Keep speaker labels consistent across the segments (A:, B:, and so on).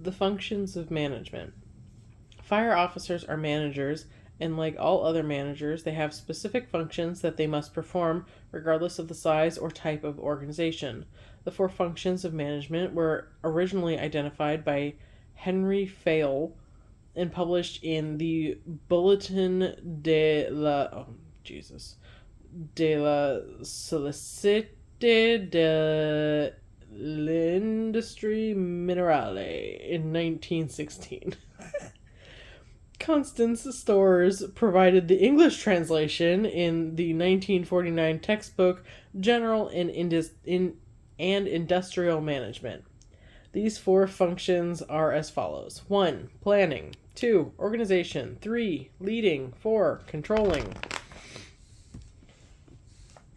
A: The functions of management. Fire officers are managers, and like all other managers, they have specific functions that they must perform regardless of the size or type of organization. The four functions of management were originally identified by Henry Fayol and published in the Bulletin de la Jesus de la Société de l'Industrie Minerale in 1916. Constance Stores provided the English translation in the 1949 textbook General and Industrial Management. These four functions are as follows: 1. Planning. 2. Organization. 3. Leading. 4. Controlling.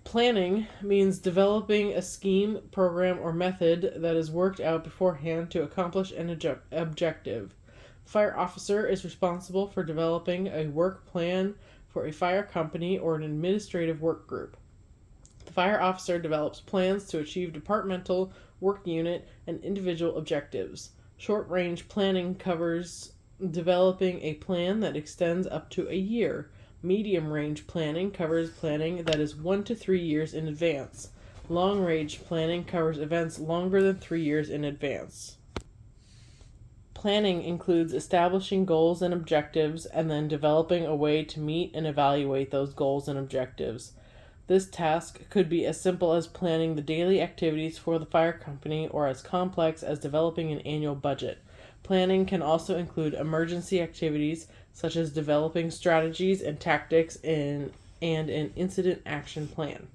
A: Planning means developing a scheme, program, or method that is worked out beforehand to accomplish an objective. Fire officer is responsible for developing a work plan for a fire company or an administrative work group. The fire officer develops plans to achieve departmental, work unit, and individual objectives. Short-range planning covers developing a plan that extends up to a year. Medium-range planning covers planning that is 1 to 3 years in advance. Long-range planning covers events longer than 3 years in advance. Planning includes establishing goals and objectives and then developing a way to meet and evaluate those goals and objectives. This task could be as simple as planning the daily activities for the fire company or as complex as developing an annual budget. Planning can also include emergency activities such as developing strategies and tactics and an incident action plan.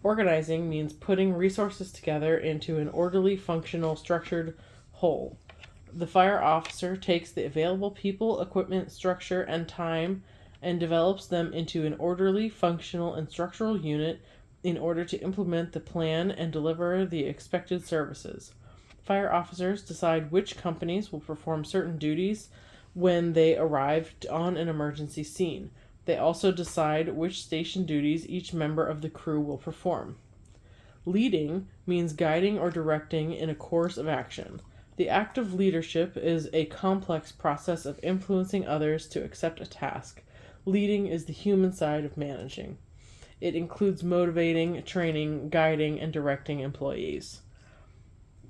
A: Organizing means putting resources together into an orderly, functional, structured whole. The fire officer takes the available people, equipment, structure, and time and develops them into an orderly, functional, and structural unit in order to implement the plan and deliver the expected services. Fire officers decide which companies will perform certain duties when they arrive on an emergency scene. They also decide which station duties each member of the crew will perform. Leading means guiding or directing in a course of action. The act of leadership is a complex process of influencing others to accept a task. Leading is the human side of managing. It includes motivating, training, guiding, and directing employees.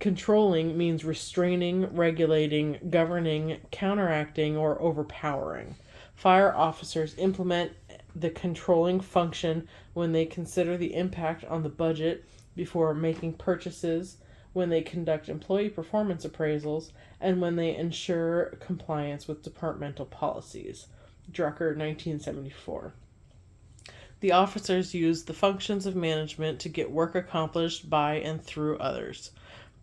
A: Controlling means restraining, regulating, governing, counteracting, or overpowering. Fire officers implement the controlling function when they consider the impact on the budget before making purchases, when they conduct employee performance appraisals, and when they ensure compliance with departmental policies. Drucker, 1974. The officers use the functions of management to get work accomplished by and through others.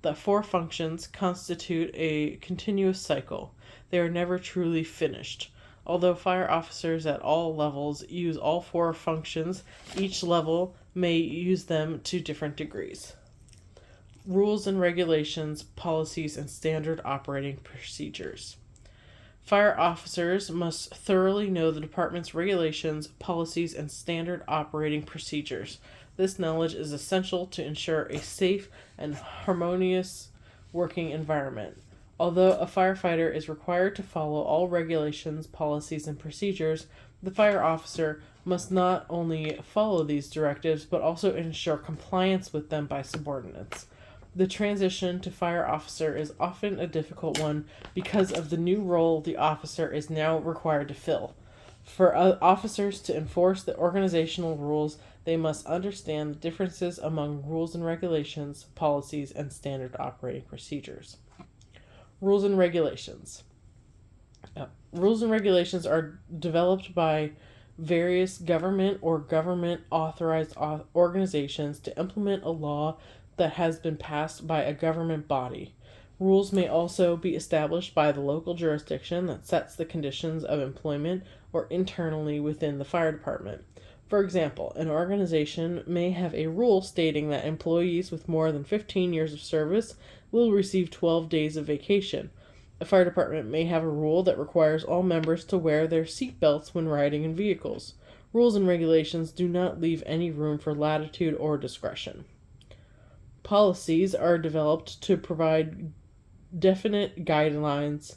A: The four functions constitute a continuous cycle. They are never truly finished. Although fire officers at all levels use all four functions, each level may use them to different degrees. Rules and regulations, policies, and standard operating procedures. Fire officers must thoroughly know the department's regulations, policies, and standard operating procedures. This knowledge is essential to ensure a safe and harmonious working environment. Although a firefighter is required to follow all regulations, policies, and procedures, the fire officer must not only follow these directives but also ensure compliance with them by subordinates. The transition to fire officer is often a difficult one because of the new role the officer is now required to fill. For officers to enforce the organizational rules, they must understand the differences among rules and regulations, policies, and standard operating procedures. Rules and regulations. Rules and regulations are developed by various government or government authorized organizations to implement a law that has been passed by a government body. Rules may also be established by the local jurisdiction that sets the conditions of employment or internally within the fire department. For example, an organization may have a rule stating that employees with more than 15 years of service will receive 12 days of vacation. A fire department may have a rule that requires all members to wear their seat belts when riding in vehicles. Rules and regulations do not leave any room for latitude or discretion. Policies are developed to provide definite guidelines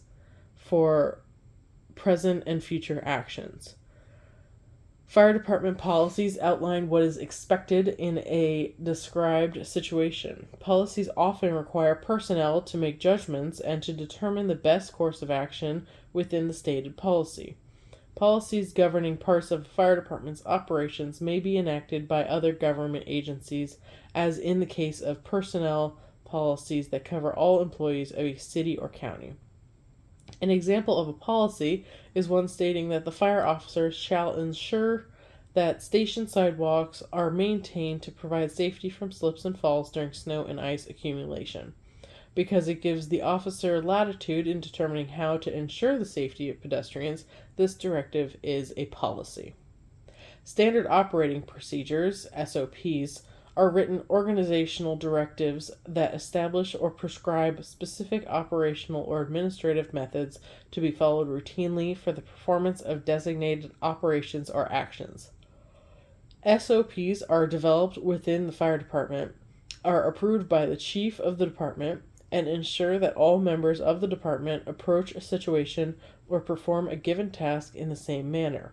A: for present and future actions. Fire department policies outline what is expected in a described situation. Policies often require personnel to make judgments and to determine the best course of action within the stated policy. Policies governing parts of a fire department's operations may be enacted by other government agencies, as in the case of personnel policies that cover all employees of a city or county. An example of a policy is one stating that the fire officer shall ensure that station sidewalks are maintained to provide safety from slips and falls during snow and ice accumulation. Because it gives the officer latitude in determining how to ensure the safety of pedestrians, this directive is a policy. Standard operating procedures, SOPs, are written organizational directives that establish or prescribe specific operational or administrative methods to be followed routinely for the performance of designated operations or actions. SOPs are developed within the fire department, are approved by the chief of the department, and ensure that all members of the department approach a situation or perform a given task in the same manner.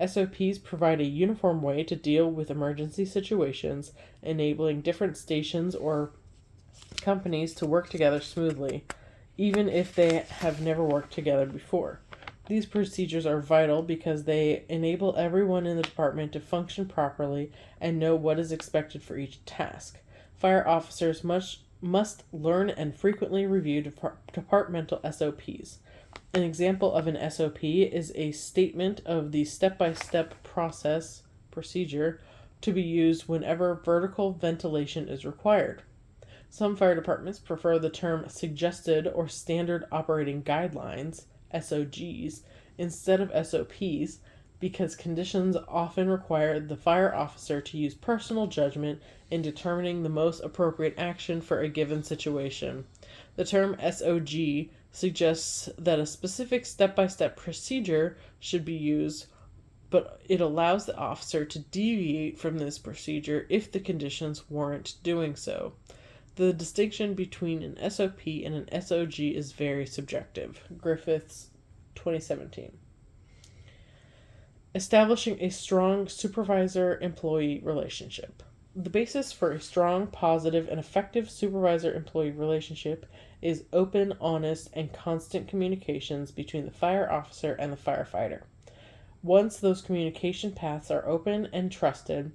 A: SOPs provide a uniform way to deal with emergency situations, enabling different stations or companies to work together smoothly, even if they have never worked together before. These procedures are vital because they enable everyone in the department to function properly and know what is expected for each task. Fire officers must learn and frequently review departmental SOPs. An example of an SOP is a statement of the step-by-step procedure to be used whenever vertical ventilation is required. Some fire departments prefer the term suggested or standard operating guidelines, SOGs, instead of SOPs because conditions often require the fire officer to use personal judgment in determining the most appropriate action for a given situation. The term SOG suggests that a specific step-by-step procedure should be used, but it allows the officer to deviate from this procedure if the conditions warrant doing so. The distinction between an SOP and an SOG is very subjective. Griffiths, 2017. Establishing a strong supervisor-employee relationship. The basis for a strong, positive, and effective supervisor-employee relationship is open, honest, and constant communications between the fire officer and the firefighter. Once those communication paths are open and trusted,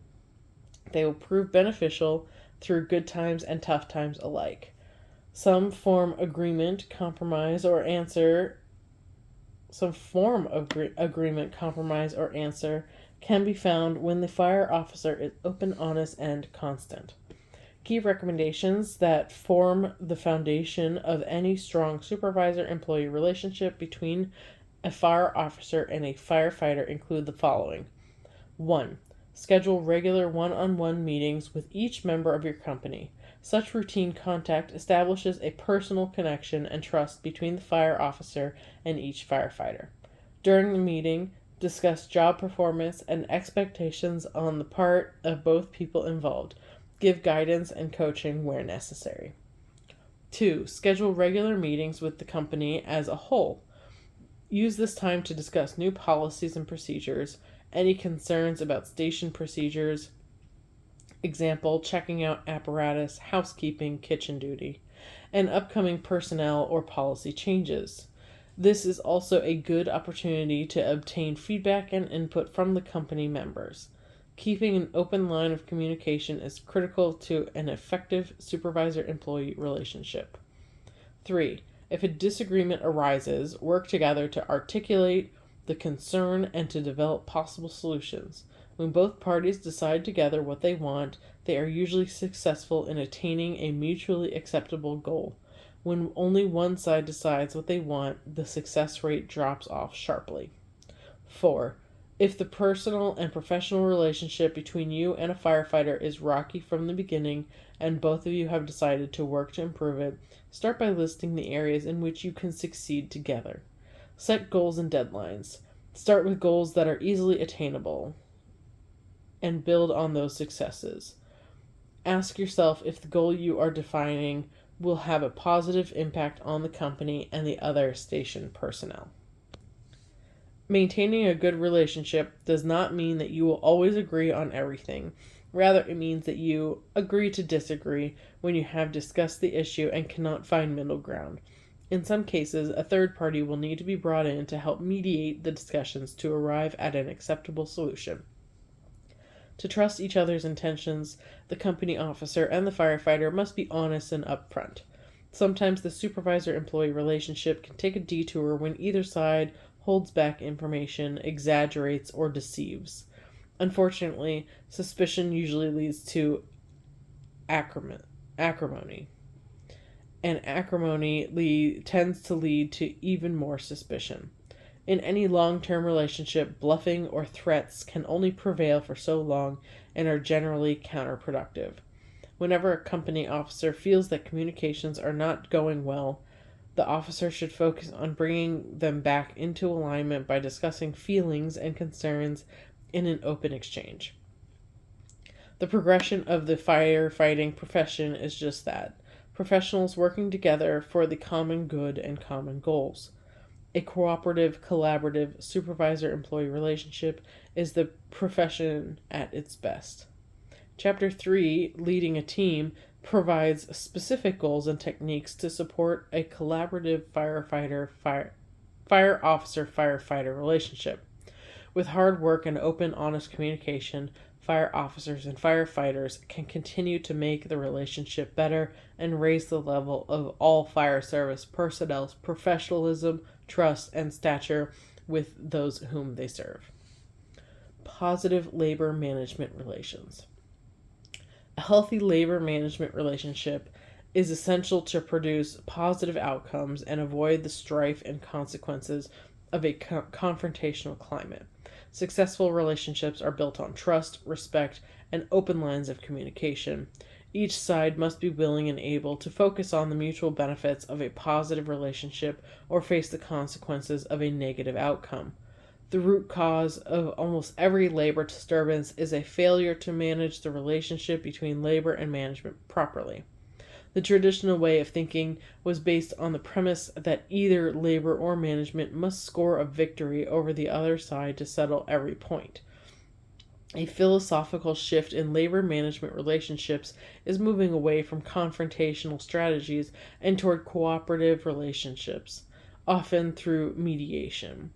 A: they will prove beneficial through good times and tough times alike. Some form of agreement, compromise, or answer can be found when the fire officer is open, honest, and constant. Key recommendations that form the foundation of any strong supervisor-employee relationship between a fire officer and a firefighter include the following. 1. Schedule regular one-on-one meetings with each member of your company. Such routine contact establishes a personal connection and trust between the fire officer and each firefighter. During the meeting, discuss job performance and expectations on the part of both people involved. Give guidance and coaching where necessary. 2. Schedule regular meetings with the company as a whole. Use this time to discuss new policies and procedures, any concerns about station procedures, example, checking out apparatus, housekeeping, kitchen duty, and upcoming personnel or policy changes. This is also a good opportunity to obtain feedback and input from the company members. Keeping an open line of communication is critical to an effective supervisor-employee relationship. 3. If a disagreement arises, work together to articulate the concern and to develop possible solutions. When both parties decide together what they want, they are usually successful in attaining a mutually acceptable goal. When only one side decides what they want, the success rate drops off sharply. 4. If the personal and professional relationship between you and a firefighter is rocky from the beginning and both of you have decided to work to improve it, start by listing the areas in which you can succeed together. Set goals and deadlines. Start with goals that are easily attainable and build on those successes. Ask yourself if the goal you are defining will have a positive impact on the company and the other station personnel. Maintaining a good relationship does not mean that you will always agree on everything. Rather, it means that you agree to disagree when you have discussed the issue and cannot find middle ground. In some cases, a third party will need to be brought in to help mediate the discussions to arrive at an acceptable solution. To trust each other's intentions, the company officer and the firefighter must be honest and upfront. Sometimes the supervisor-employee relationship can take a detour when either side holds back information, exaggerates, or deceives. Unfortunately, suspicion usually leads to acrimony, and acrimony tends to lead to even more suspicion. In any long-term relationship, bluffing or threats can only prevail for so long and are generally counterproductive. Whenever a company officer feels that communications are not going well, the officer should focus on bringing them back into alignment by discussing feelings and concerns in an open exchange. The progression of the firefighting profession is just that: professionals working together for the common good and common goals. A cooperative, collaborative supervisor-employee relationship is the profession at its best. Chapter 3, Leading a Team, provides specific goals and techniques to support a collaborative fire officer-firefighter relationship. With hard work and open, honest communication, fire officers and firefighters can continue to make the relationship better and raise the level of all fire service personnel's professionalism, trust, and stature with those whom they serve. Positive labor management relations. A healthy labor management relationship is essential to produce positive outcomes and avoid the strife and consequences of a confrontational climate. Successful relationships are built on trust, respect, and open lines of communication. Each side must be willing and able to focus on the mutual benefits of a positive relationship or face the consequences of a negative outcome. The root cause of almost every labor disturbance is a failure to manage the relationship between labor and management properly. The traditional way of thinking was based on the premise that either labor or management must score a victory over the other side to settle every point. A philosophical shift in labor management relationships is moving away from confrontational strategies and toward cooperative relationships, often through mediation.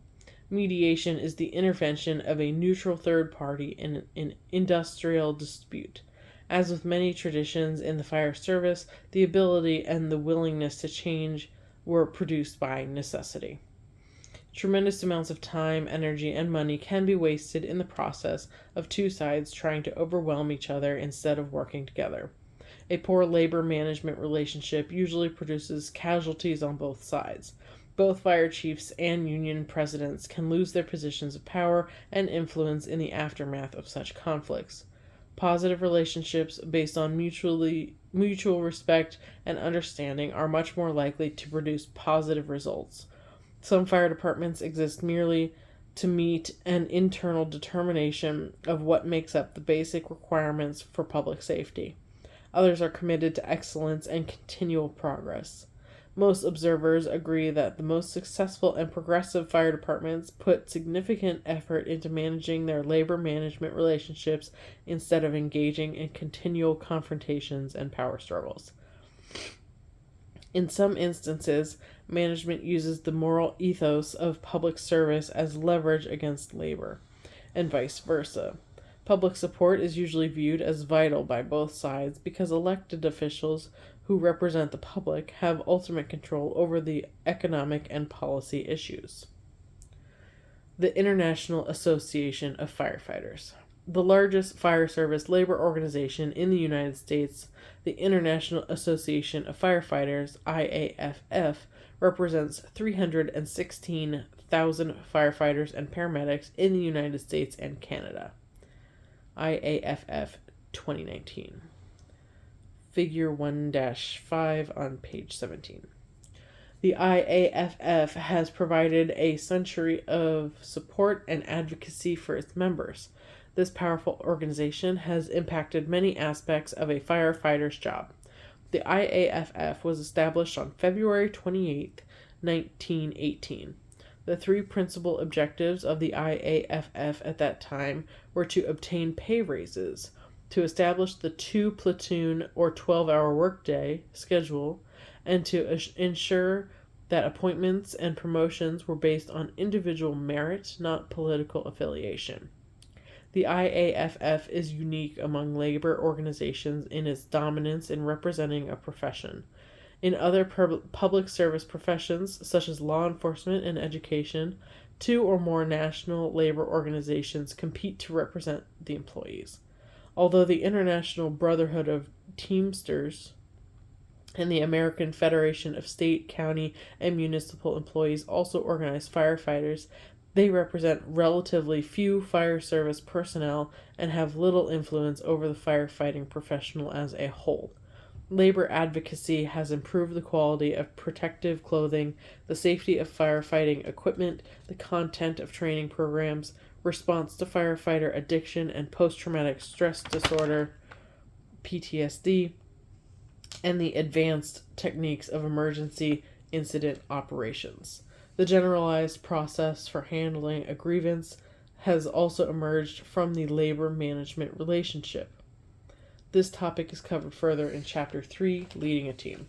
A: Mediation is the intervention of a neutral third party in an industrial dispute. As with many traditions in the fire service, the ability and the willingness to change were produced by necessity. Tremendous amounts of time, energy, and money can be wasted in the process of two sides trying to overwhelm each other instead of working together. A poor labor management relationship usually produces casualties on both sides. Both fire chiefs and union presidents can lose their positions of power and influence in the aftermath of such conflicts. Positive relationships based on mutual respect and understanding are much more likely to produce positive results. Some fire departments exist merely to meet an internal determination of what makes up the basic requirements for public safety. Others are committed to excellence and continual progress. Most observers agree that the most successful and progressive fire departments put significant effort into managing their labor management relationships instead of engaging in continual confrontations and power struggles. In some instances, management uses the moral ethos of public service as leverage against labor, and vice versa. Public support is usually viewed as vital by both sides because elected officials who represent the public have ultimate control over the economic and policy issues. The International Association of Firefighters. The largest fire service labor organization in the United States, the International Association of Firefighters, IAFF, represents 316,000 firefighters and paramedics in the United States and Canada. IAFF 2019. Figure 1-5 on page 17. The IAFF has provided a century of support and advocacy for its members. This powerful organization has impacted many aspects of a firefighter's job. The IAFF was established on February 28, 1918. The three principal objectives of the IAFF at that time were to obtain pay raises, to establish the 2-platoon or 12-hour workday schedule, and to ensure that appointments and promotions were based on individual merit, not political affiliation. The IAFF is unique among labor organizations in its dominance in representing a profession. In other public service professions, such as law enforcement and education, 2 or more national labor organizations compete to represent the employees. Although the International Brotherhood of Teamsters and the American Federation of State, County, and Municipal Employees also organize firefighters, they represent relatively few fire service personnel and have little influence over the firefighting professional as a whole. Labor advocacy has improved the quality of protective clothing, the safety of firefighting equipment, the content of training programs, response to firefighter addiction and post-traumatic stress disorder, PTSD, and the advanced techniques of emergency incident operations. The generalized process for handling a grievance has also emerged from the labor management relationship. This topic is covered further in Chapter 3, Leading a Team.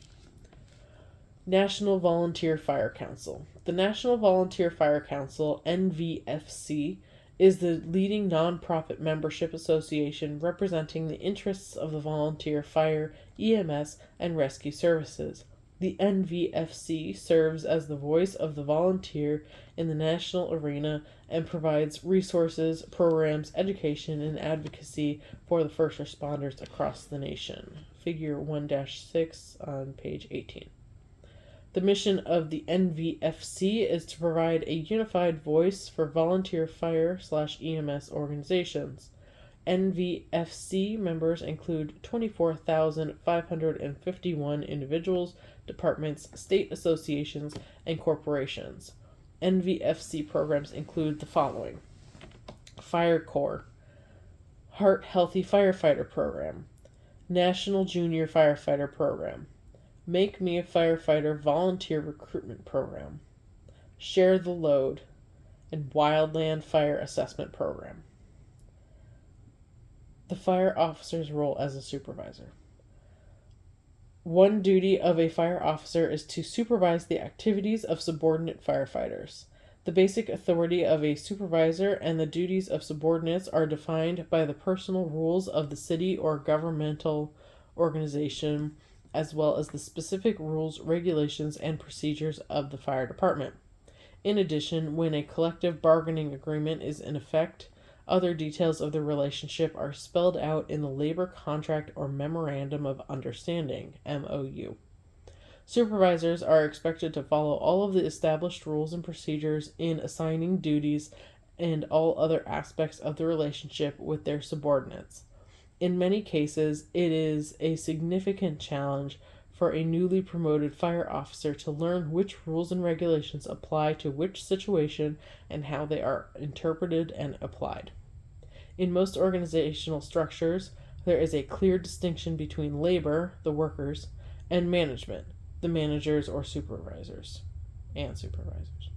A: National Volunteer Fire Council. The National Volunteer Fire Council, NVFC, is the leading nonprofit membership association representing the interests of the volunteer fire, EMS, and rescue services. The NVFC serves as the voice of the volunteer in the national arena and provides resources, programs, education, and advocacy for the first responders across the nation. Figure 1-6 on page 18. The mission of the NVFC is to provide a unified voice for volunteer fire/EMS organizations. NVFC members include 24,551 individuals, departments, state associations, and corporations. NVFC programs include the following: Fire Corps, Heart Healthy Firefighter Program, National Junior Firefighter Program, Make Me a Firefighter Volunteer Recruitment Program, Share the Load, and Wildland Fire Assessment Program. The fire officer's role as a supervisor. One duty of a fire officer is to supervise the activities of subordinate firefighters. The basic authority of a supervisor and the duties of subordinates are defined by the personal rules of the city or governmental organization, as well as the specific rules, regulations, and procedures of the fire department. In addition, when a collective bargaining agreement is in effect, other details of the relationship are spelled out in the labor contract or memorandum of understanding, MOU. Supervisors are expected to follow all of the established rules and procedures in assigning duties and all other aspects of the relationship with their subordinates. In many cases, it is a significant challenge for a newly promoted fire officer to learn which rules and regulations apply to which situation and how they are interpreted and applied. In most organizational structures, there is a clear distinction between labor, the workers, and management, the managers or supervisors, and supervisors.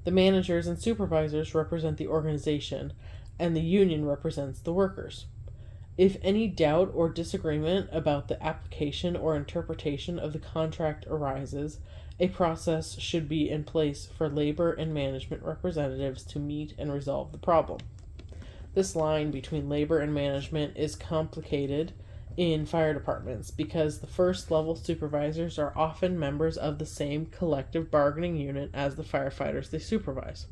A: The managers and supervisors represent the organization, and the union represents the workers. If any doubt or disagreement about the application or interpretation of the contract arises, a process should be in place for labor and management representatives to meet and resolve the problem. This line between labor and management is complicated in fire departments because the first level supervisors are often members of the same collective bargaining unit as the firefighters they supervise.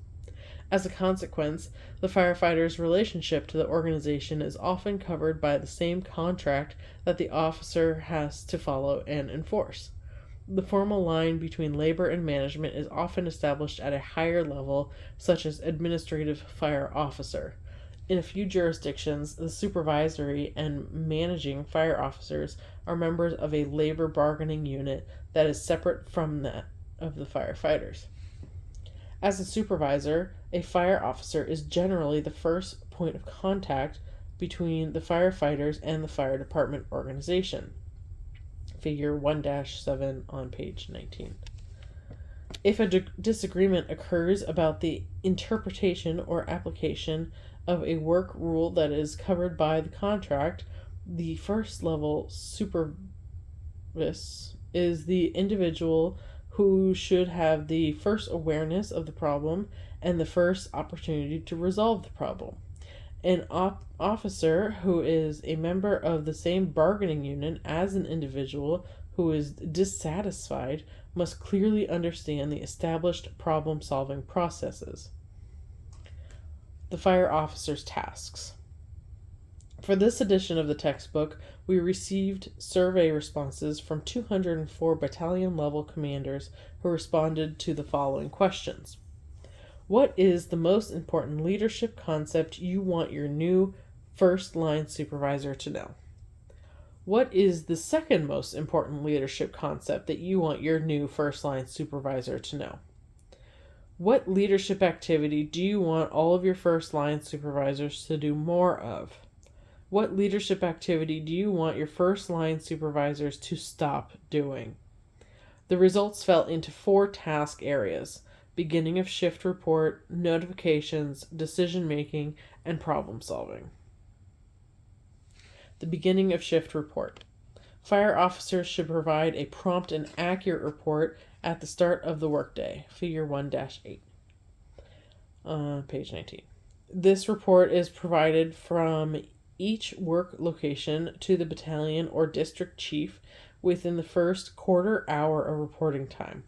A: As a consequence, the firefighter's relationship to the organization is often covered by the same contract that the officer has to follow and enforce. The formal line between labor and management is often established at a higher level, such as administrative fire officer. In a few jurisdictions, the supervisory and managing fire officers are members of a labor bargaining unit that is separate from that of the firefighters. As a supervisor, a fire officer is generally the first point of contact between the firefighters and the fire department organization. Figure 1-7 on page 19. If a disagreement occurs about the interpretation or application of a work rule that is covered by the contract, the first level supervis is the individual who should have the first awareness of the problem and the first opportunity to resolve the problem. An officer who is a member of the same bargaining unit as an individual who is dissatisfied must clearly understand the established problem-solving processes. The fire officer's tasks. For this edition of the textbook, we received survey responses from 204 battalion-level commanders who responded to the following questions. What is the most important leadership concept you want your new first-line supervisor to know? What is the second most important leadership concept that you want your new first-line supervisor to know? What leadership activity do you want all of your first-line supervisors to do more of? What leadership activity do you want your first-line supervisors to stop doing? The results fell into 4 task areas: beginning of shift report, notifications, decision-making, and problem-solving. The beginning of shift report. Fire officers should provide a prompt and accurate report at the start of the workday. Figure 1-8 on page 19. This report is provided from each work location to the battalion or district chief within the first quarter hour of reporting time.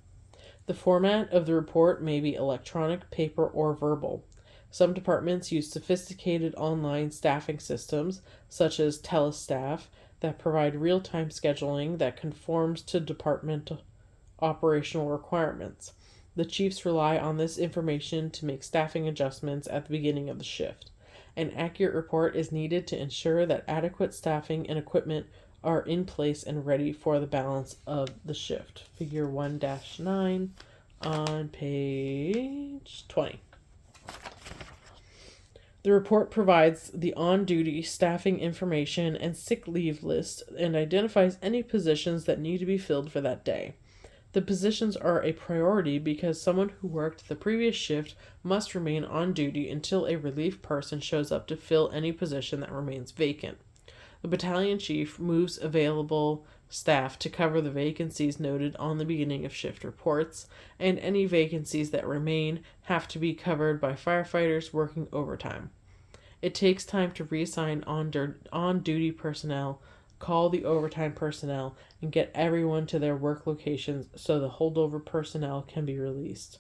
A: The format of the report may be electronic, paper, or verbal. Some departments use sophisticated online staffing systems, such as Telestaff, that provide real-time scheduling that conforms to department operational requirements. The chiefs rely on this information to make staffing adjustments at the beginning of the shift. An accurate report is needed to ensure that adequate staffing and equipment are in place and ready for the balance of the shift. Figure 1-9 on page 20. The report provides the on-duty staffing information and sick leave list and identifies any positions that need to be filled for that day. The positions are a priority because someone who worked the previous shift must remain on duty until a relief person shows up to fill any position that remains vacant. The battalion chief moves available staff to cover the vacancies noted on the beginning of shift reports, and any vacancies that remain have to be covered by firefighters working overtime. It takes time to reassign on-duty personnel, call the overtime personnel, and get everyone to their work locations so the holdover personnel can be released.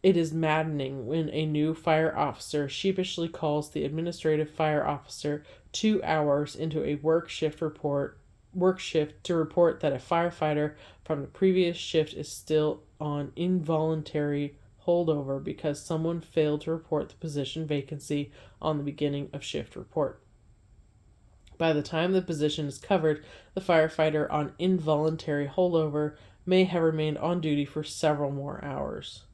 A: It is maddening when a new fire officer sheepishly calls the administrative fire officer 2 hours into a work shift to report that a firefighter from the previous shift is still on involuntary holdover because someone failed to report the position vacancy on the beginning of shift report. By the time the position is covered, the firefighter on involuntary holdover may have remained on duty for several more hours.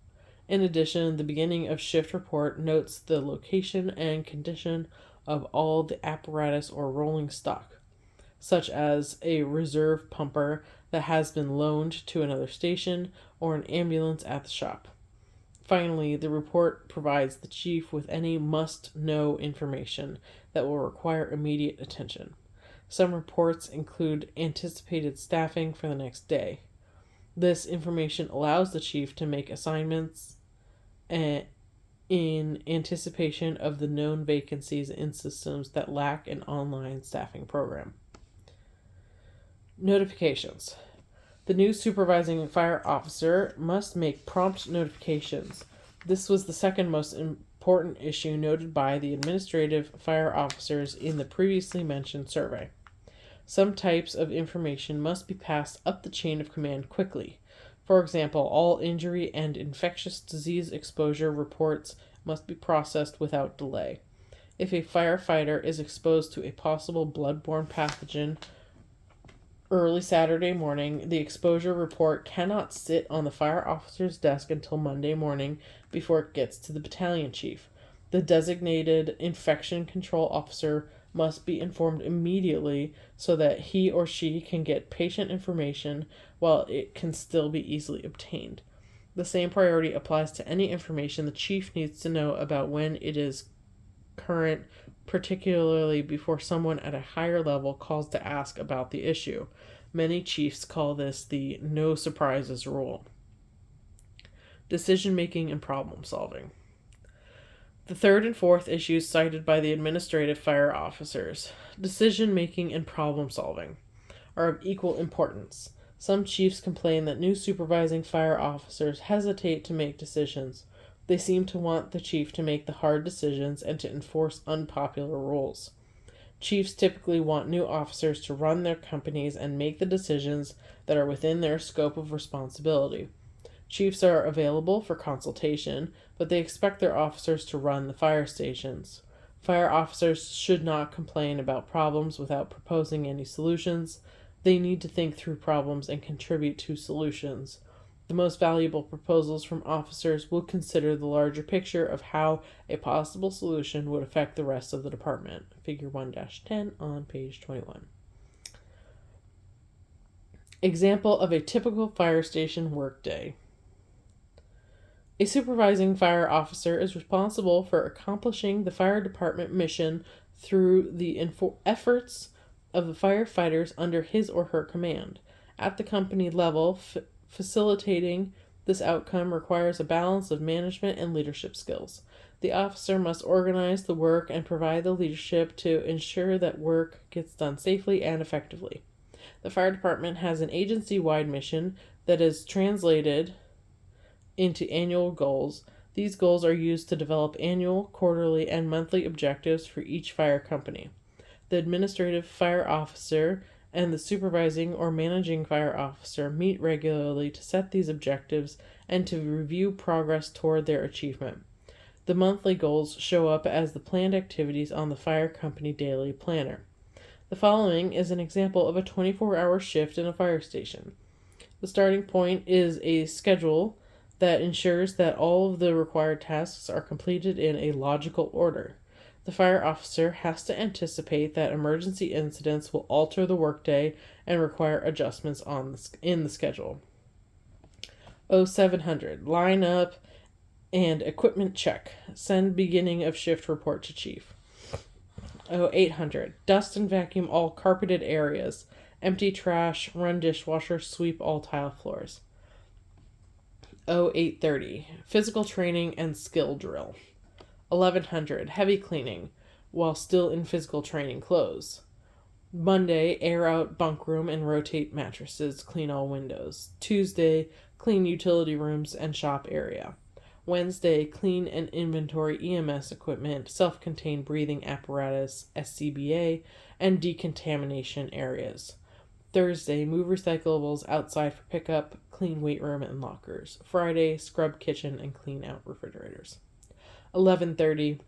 A: In addition, the beginning of shift report notes the location and condition of all the apparatus or rolling stock, such as a reserve pumper that has been loaned to another station or an ambulance at the shop. Finally, the report provides the chief with any must-know information that will require immediate attention. Some reports include anticipated staffing for the next day. This information allows the chief to make assignments in anticipation of the known vacancies in systems that lack an online staffing program. Notifications. The new supervising fire officer must make prompt notifications. This was the second most important issue noted by the administrative fire officers in the previously mentioned survey. Some types of information must be passed up the chain of command quickly. For example, all injury and infectious disease exposure reports must be processed without delay. If a firefighter is exposed to a possible bloodborne pathogen early Saturday morning, the exposure report cannot sit on the fire officer's desk until Monday morning before it gets to the battalion chief. The designated infection control officer must be informed immediately so that he or she can get patient information while it can still be easily obtained. The same priority applies to any information the chief needs to know about when it is current, particularly before someone at a higher level calls to ask about the issue. Many chiefs call this the no surprises rule. Decision making and problem solving. The third and fourth issues cited by the administrative fire officers, decision making and problem solving, are of equal importance. Some chiefs complain that new supervising fire officers hesitate to make decisions. They seem to want the chief to make the hard decisions and to enforce unpopular rules. Chiefs typically want new officers to run their companies and make the decisions that are within their scope of responsibility. Chiefs are available for consultation, but they expect their officers to run the fire stations. Fire officers should not complain about problems without proposing any solutions. They need to think through problems and contribute to solutions. The most valuable proposals from officers will consider the larger picture of how a possible solution would affect the rest of the department. Figure 1-10 on page 21. Example of a typical fire station workday. A supervising fire officer is responsible for accomplishing the fire department mission through the efforts of the firefighters under his or her command. At the company level, facilitating this outcome requires a balance of management and leadership skills. The officer must organize the work and provide the leadership to ensure that work gets done safely and effectively. The fire department has an agency-wide mission that is translated into annual goals. These goals are used to develop annual, quarterly, and monthly objectives for each fire company. The administrative fire officer and the supervising or managing fire officer meet regularly to set these objectives and to review progress toward their achievement. The monthly goals show up as the planned activities on the fire company daily planner. The following is an example of a 24-hour shift in a fire station. The starting point is a schedule that ensures that all of the required tasks are completed in a logical order. The fire officer has to anticipate that emergency incidents will alter the workday and require adjustments in the schedule. 0700, line up and equipment check. Send beginning of shift report to chief. 0800, dust and vacuum all carpeted areas. Empty trash, run dishwasher, sweep all tile floors. 0830, physical training and skill drill. 1100, heavy cleaning while still in physical training clothes. Monday, air out bunk room and rotate mattresses, clean all windows. Tuesday, clean utility rooms and shop area. Wednesday, clean and inventory EMS equipment, self-contained breathing apparatus, SCBA, and decontamination areas. Thursday, move recyclables outside for pickup, clean weight room and lockers. Friday, scrub kitchen and clean out refrigerators. 11:30,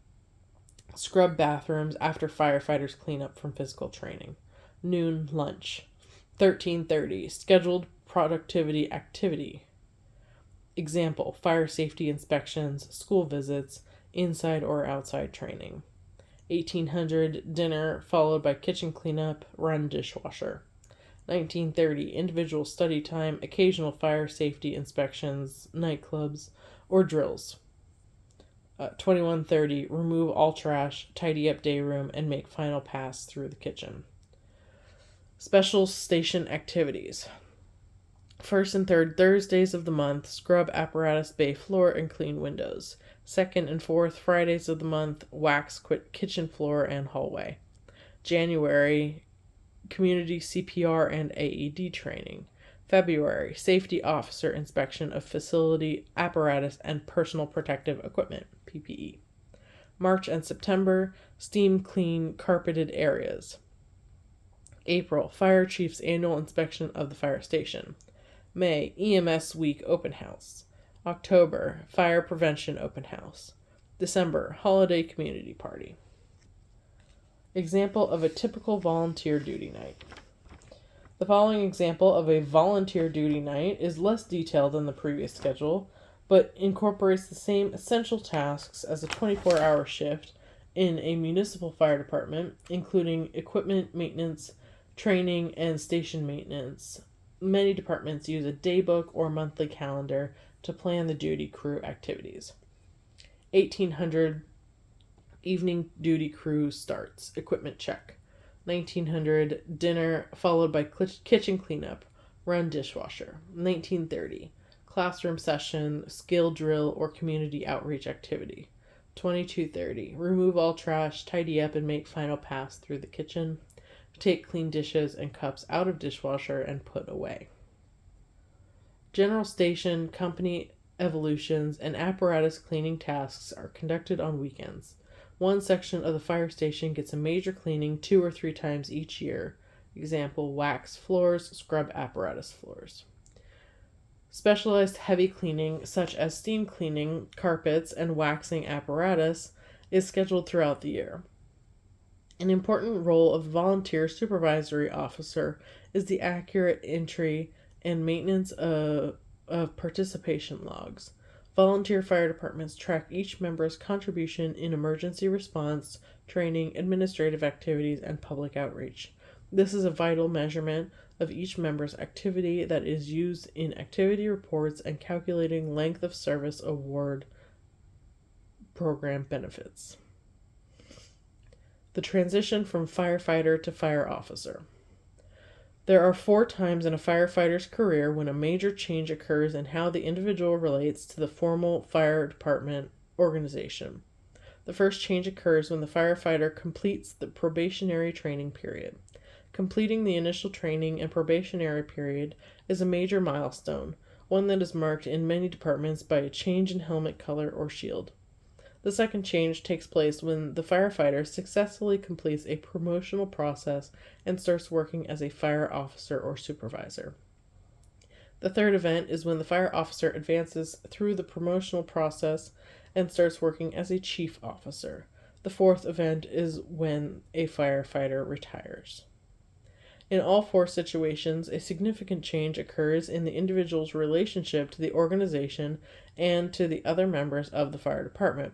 A: scrub bathrooms after firefighters clean up from physical training. Noon, lunch. 13:30, scheduled productivity activity. Example, fire safety inspections, school visits, inside or outside training. 1800, dinner followed by kitchen cleanup, run dishwasher. 1930, individual study time, occasional fire safety inspections, nightclubs, or drills. 2130, remove all trash, tidy up day room, and make final pass through the kitchen. Special station activities. First and third Thursdays of the month, scrub apparatus bay floor and clean windows. Second and fourth Fridays of the month, wax kitchen floor and hallway. January, community CPR and AED training. February, safety officer inspection of facility, apparatus, and personal protective equipment, PPE. March and September, steam clean carpeted areas. April, fire chief's annual inspection of the fire station. May, EMS week open house. October, fire prevention open house. December, holiday community party. Example of a typical volunteer duty night. The following example of a volunteer duty night is less detailed than the previous schedule, but incorporates the same essential tasks as a 24-hour shift in a municipal fire department, including equipment maintenance, training, and station maintenance. Many departments use a daybook or monthly calendar to plan the duty crew activities. 1800, evening duty crew starts. Equipment check. 1900, dinner followed by kitchen cleanup. Run dishwasher. 1930, classroom session, skill drill, or community outreach activity. 2230, remove all trash, tidy up, and make final pass through the kitchen. Take clean dishes and cups out of dishwasher and put away. General station, company evolutions, and apparatus cleaning tasks are conducted on weekends. One section of the fire station gets a major cleaning 2 or 3 times each year. Example, wax floors, scrub apparatus floors. Specialized heavy cleaning, such as steam cleaning, carpets, and waxing apparatus, is scheduled throughout the year. An important role of the volunteer supervisory officer is the accurate entry and maintenance of participation logs. Volunteer fire departments track each member's contribution in emergency response, training, administrative activities, and public outreach. This is a vital measurement of each member's activity that is used in activity reports and calculating length of service award program benefits. The transition from firefighter to fire officer. There are 4 times in a firefighter's career when a major change occurs in how the individual relates to the formal fire department organization. The first change occurs when the firefighter completes the probationary training period. Completing the initial training and probationary period is a major milestone, one that is marked in many departments by a change in helmet color or shield. The second change takes place when the firefighter successfully completes a promotional process and starts working as a fire officer or supervisor. The third event is when the fire officer advances through the promotional process and starts working as a chief officer. The fourth event is when a firefighter retires. In all 4 situations, a significant change occurs in the individual's relationship to the organization and to the other members of the fire department.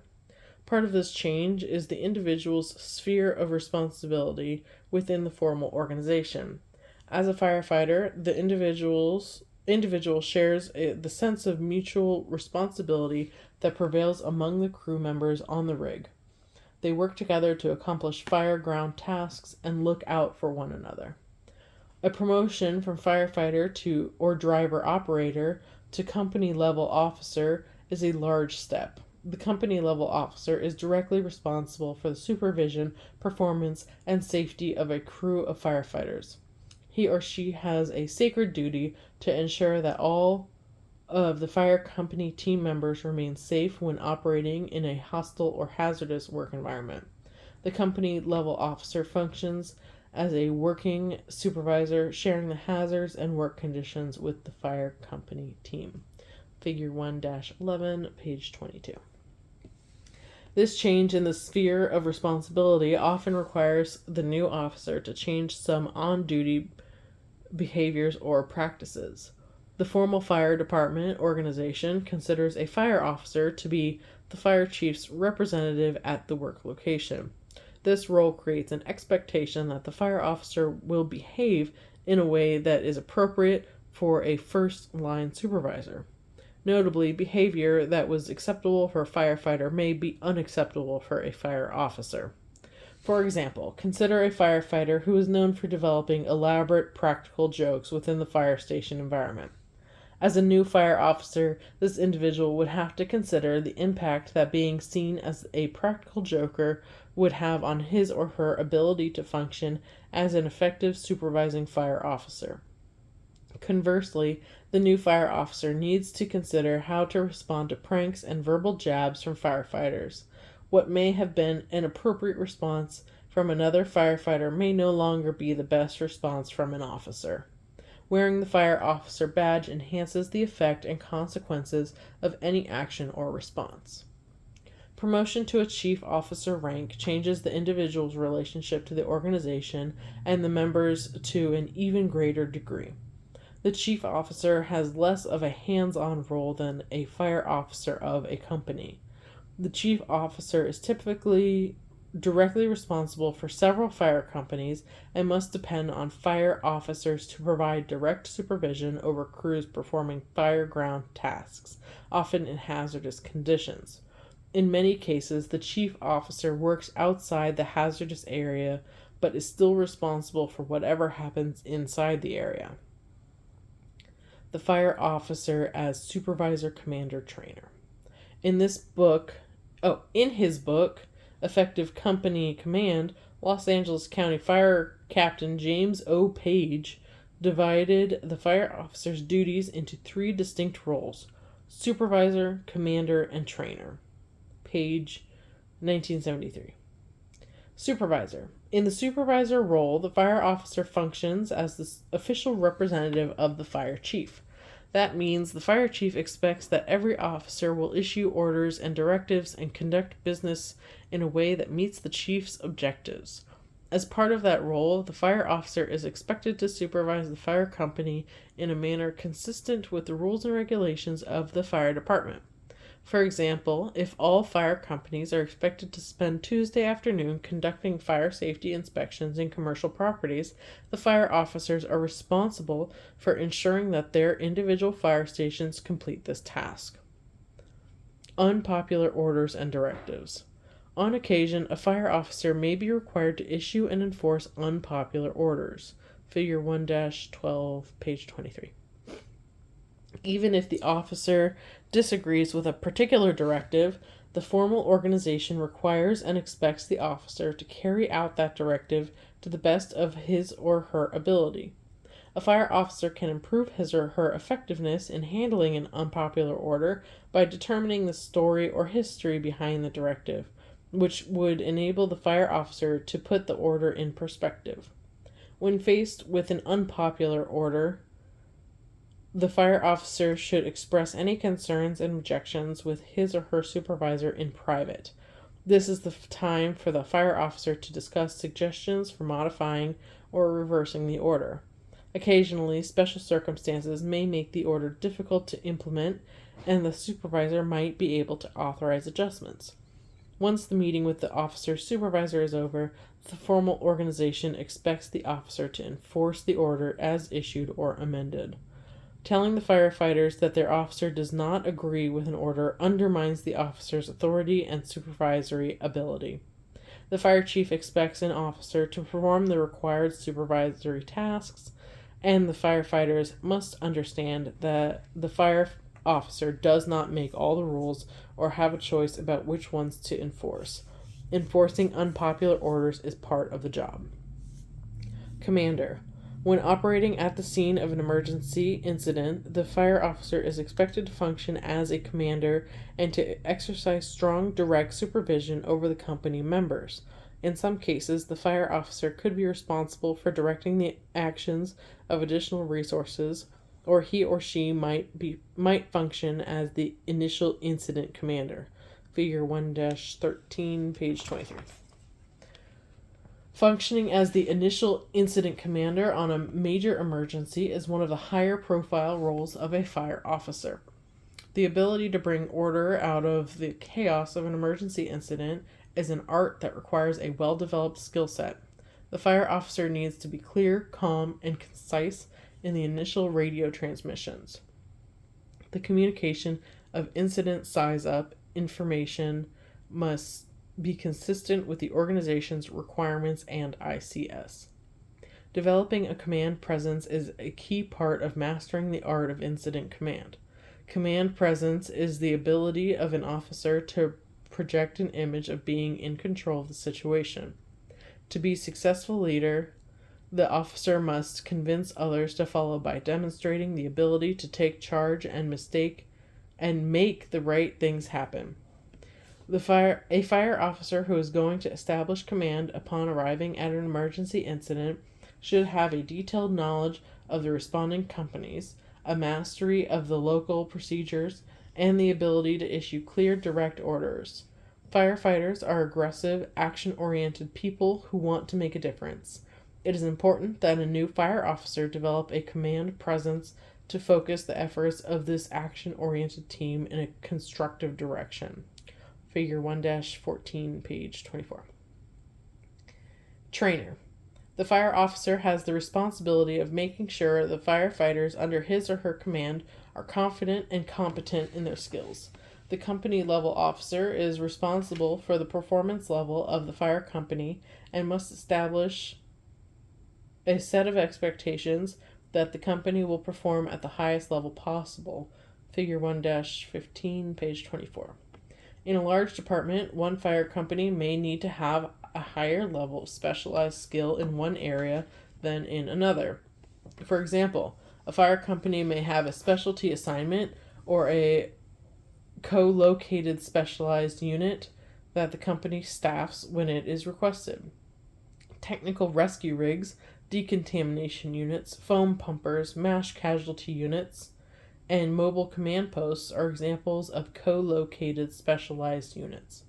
A: Part of this change is the individual's sphere of responsibility within the formal organization. As a firefighter, the individual shares the sense of mutual responsibility that prevails among the crew members on the rig. They work together to accomplish fire ground tasks and look out for one another. A promotion from firefighter to or driver operator to company level officer is a large step. The company level officer is directly responsible for the supervision, performance, and safety of a crew of firefighters. He or she has a sacred duty to ensure that all of the fire company team members remain safe when operating in a hostile or hazardous work environment. The company level officer functions as a working supervisor, sharing the hazards and work conditions with the fire company team. Figure 1-11, page 22. This change in the sphere of responsibility often requires the new officer to change some on-duty behaviors or practices. The formal fire department organization considers a fire officer to be the fire chief's representative at the work location. This role creates an expectation that the fire officer will behave in a way that is appropriate for a first-line supervisor. Notably, behavior that was acceptable for a firefighter may be unacceptable for a fire officer. For example, consider a firefighter who is known for developing elaborate practical jokes within the fire station environment. As a new fire officer, this individual would have to consider the impact that being seen as a practical joker would have on his or her ability to function as an effective supervising fire officer. Conversely, the new fire officer needs to consider how to respond to pranks and verbal jabs from firefighters. What may have been an appropriate response from another firefighter may no longer be the best response from an officer. Wearing the fire officer badge enhances the effect and consequences of any action or response. Promotion to a chief officer rank changes the individual's relationship to the organization and the members to an even greater degree. The chief officer has less of a hands-on role than a fire officer of a company. The chief officer is typically directly responsible for several fire companies and must depend on fire officers to provide direct supervision over crews performing fire ground tasks, often in hazardous conditions. In many cases, the chief officer works outside the hazardous area but is still responsible for whatever happens inside the area. The fire officer as supervisor, commander, trainer. In his book, Effective Company Command, Los Angeles County Fire Captain James O. Page divided the fire officer's duties into 3 distinct roles: supervisor, commander, and trainer. Page 1973. Supervisor. In the supervisor role, the fire officer functions as the official representative of the fire chief. That means the fire chief expects that every officer will issue orders and directives and conduct business in a way that meets the chief's objectives. As part of that role, the fire officer is expected to supervise the fire company in a manner consistent with the rules and regulations of the fire department. For example, if all fire companies are expected to spend Tuesday afternoon conducting fire safety inspections in commercial properties, the fire officers are responsible for ensuring that their individual fire stations complete this task. Unpopular orders and directives. On occasion, a fire officer may be required to issue and enforce unpopular orders. Figure 1-12, page 23. Even if the officer disagrees with a particular directive, the formal organization requires and expects the officer to carry out that directive to the best of his or her ability. A fire officer can improve his or her effectiveness in handling an unpopular order by determining the story or history behind the directive, which would enable the fire officer to put the order in perspective. When faced with an unpopular order, the fire officer should express any concerns and objections with his or her supervisor in private. This is the time for the fire officer to discuss suggestions for modifying or reversing the order. Occasionally, special circumstances may make the order difficult to implement, and the supervisor might be able to authorize adjustments. Once the meeting with the officer's supervisor is over, the formal organization expects the officer to enforce the order as issued or amended. Telling the firefighters that their officer does not agree with an order undermines the officer's authority and supervisory ability. The fire chief expects an officer to perform the required supervisory tasks, and the firefighters must understand that the fire officer does not make all the rules or have a choice about which ones to enforce. Enforcing unpopular orders is part of the job. Commander. When operating at the scene of an emergency incident, the fire officer is expected to function as a commander and to exercise strong, direct supervision over the company members. In some cases, the fire officer could be responsible for directing the actions of additional resources, or he or she might function as the initial incident commander. Figure 1-13, page 23. Functioning as the initial incident commander on a major emergency is one of the higher profile roles of a fire officer. The ability to bring order out of the chaos of an emergency incident is an art that requires a well-developed skill set. The fire officer needs to be clear, calm, and concise in the initial radio transmissions. The communication of incident size-up information must be consistent with the organization's requirements and ICS. Developing a command presence is a key part of mastering the art of incident command. Command presence is the ability of an officer to project an image of being in control of the situation. To be a successful leader, the officer must convince others to follow by demonstrating the ability to take charge and make the right things happen. A fire officer who is going to establish command upon arriving at an emergency incident should have a detailed knowledge of the responding companies, a mastery of the local procedures, and the ability to issue clear, direct orders. Firefighters are aggressive, action-oriented people who want to make a difference. It is important that a new fire officer develop a command presence to focus the efforts of this action-oriented team in a constructive direction. Figure 1-14, page 24. Trainer. The fire officer has the responsibility of making sure the firefighters under his or her command are confident and competent in their skills. The company level officer is responsible for the performance level of the fire company and must establish a set of expectations that the company will perform at the highest level possible. Figure 1-15, page 24. In a large department, one fire company may need to have a higher level of specialized skill in one area than in another. For example, a fire company may have a specialty assignment or a co-located specialized unit that the company staffs when it is requested. Technical rescue rigs, decontamination units, foam pumpers, MASH casualty units, and mobile command posts are examples of co-located specialized units.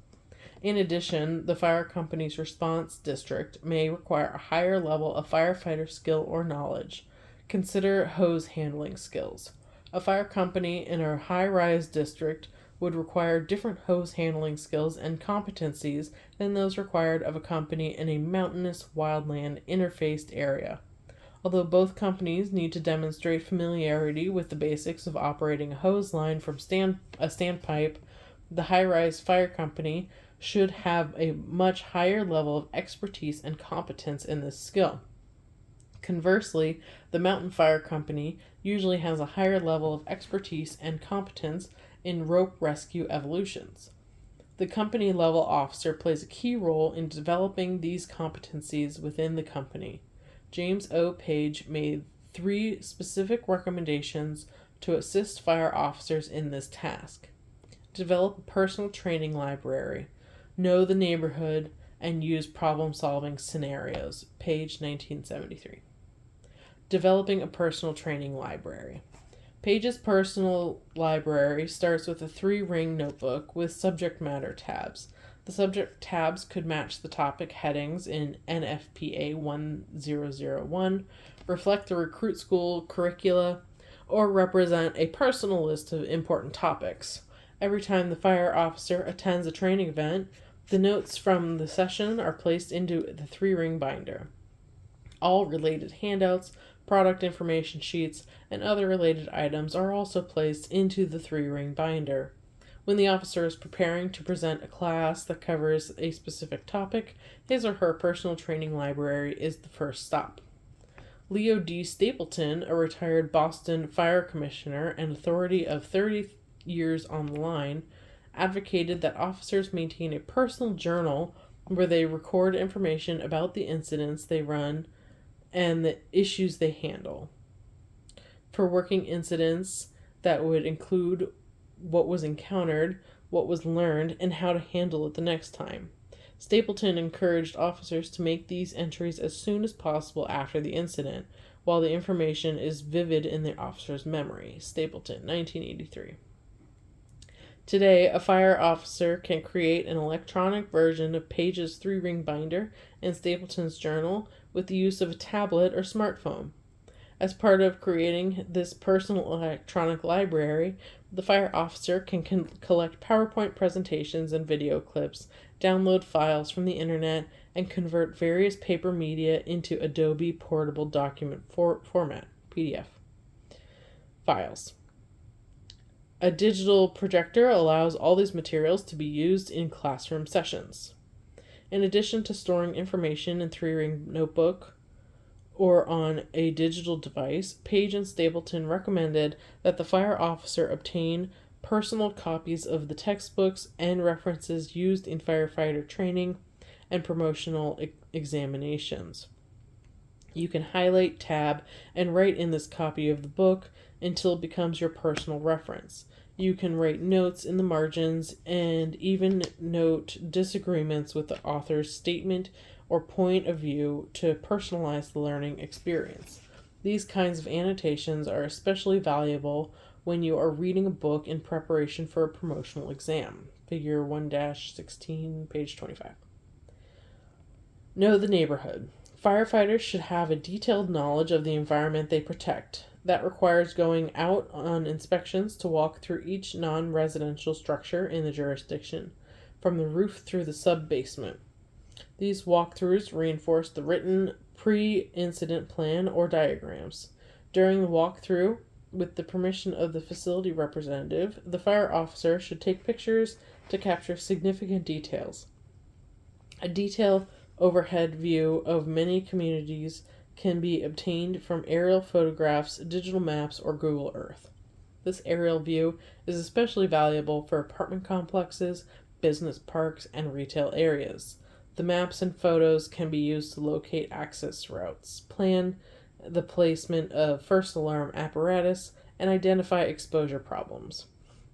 A: In addition, the fire company's response district may require a higher level of firefighter skill or knowledge. Consider hose handling skills. A fire company in a high-rise district would require different hose handling skills and competencies than those required of a company in a mountainous wildland interfaced area. Although both companies need to demonstrate familiarity with the basics of operating a hose line from a standpipe, the high-rise fire company should have a much higher level of expertise and competence in this skill. Conversely, the mountain fire company usually has a higher level of expertise and competence in rope rescue evolutions. The company level officer plays a key role in developing these competencies within the company. James O. Page made 3 specific recommendations to assist fire officers in this task. Develop a personal training library. Know the neighborhood and use problem-solving scenarios. Page 1973. Developing a personal training library. Page's personal library starts with a 3-ring notebook with subject matter tabs. The subject tabs could match the topic headings in NFPA 1001, reflect the recruit school curricula, or represent a personal list of important topics. Every time the fire officer attends a training event, the notes from the session are placed into the 3-ring binder. All related handouts, product information sheets, and other related items are also placed into the 3-ring binder. When the officer is preparing to present a class that covers a specific topic, his or her personal training library is the first stop. Leo D. Stapleton, a retired Boston fire commissioner and authority of 30 years on the line, advocated that officers maintain a personal journal where they record information about the incidents they run and the issues they handle. For working incidents, that would include what was encountered, what was learned, and how to handle it the next time. Stapleton encouraged officers to make these entries as soon as possible after the incident, while the information is vivid in the officer's memory. Stapleton, 1983. Today, a fire officer can create an electronic version of Page's 3-ring binder and Stapleton's journal with the use of a tablet or smartphone. As part of creating this personal electronic library, the fire officer can collect PowerPoint presentations and video clips, download files from the internet, and convert various paper media into Adobe Portable Document format, PDF, files. A digital projector allows all these materials to be used in classroom sessions. In addition to storing information in 3-ring notebook or on a digital device, Page and Stapleton recommended that the fire officer obtain personal copies of the textbooks and references used in firefighter training and promotional examinations. You can highlight, tab, and write in this copy of the book until it becomes your personal reference. You can write notes in the margins and even note disagreements with the author's statement or point of view to personalize the learning experience. These kinds of annotations are especially valuable when you are reading a book in preparation for a promotional exam. Figure 1-16, page 25. Know the neighborhood. Firefighters should have a detailed knowledge of the environment they protect. That requires going out on inspections to walk through each non-residential structure in the jurisdiction, from the roof through the sub-basement. These walkthroughs reinforce the written pre-incident plan or diagrams. During the walkthrough, with the permission of the facility representative, the fire officer should take pictures to capture significant details. A detailed overhead view of many communities can be obtained from aerial photographs, digital maps, or Google Earth. This aerial view is especially valuable for apartment complexes, business parks, and retail areas. The maps and photos can be used to locate access routes, plan the placement of first alarm apparatus, and identify exposure problems.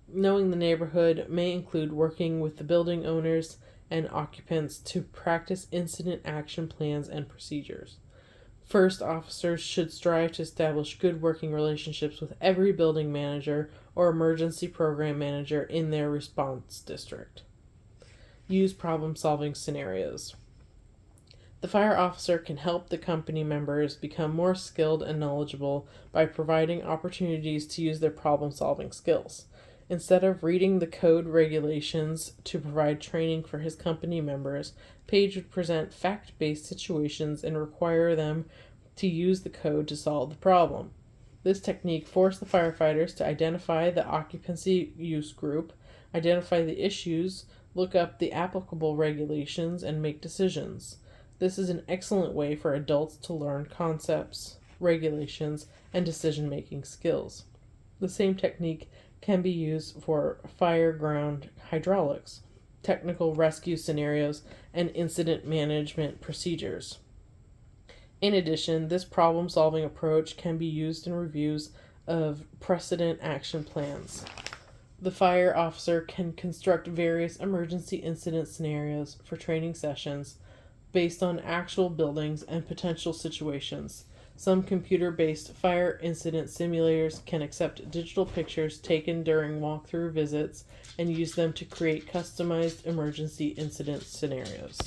A: Knowing the neighborhood may include working with the building owners and occupants to practice incident action plans and procedures. First, officers should strive to establish good working relationships with every building manager or emergency program manager in their response district. Use problem-solving scenarios. The fire officer can help the company members become more skilled and knowledgeable by providing opportunities to use their problem-solving skills. Instead of reading the code regulations to provide training for his company members, Page would present fact-based situations and require them to use the code to solve the problem. This technique forced the firefighters to identify the occupancy use group, identify the issues, look up the applicable regulations, and make decisions. This is an excellent way for adults to learn concepts, regulations, and decision-making skills. The same technique can be used for fire ground hydraulics, technical rescue scenarios, and incident management procedures. In addition, this problem-solving approach can be used in reviews of precedent action plans. The fire officer can construct various emergency incident scenarios for training sessions based on actual buildings and potential situations. Some computer-based fire incident simulators can accept digital pictures taken during walkthrough visits and use them to create customized emergency incident scenarios.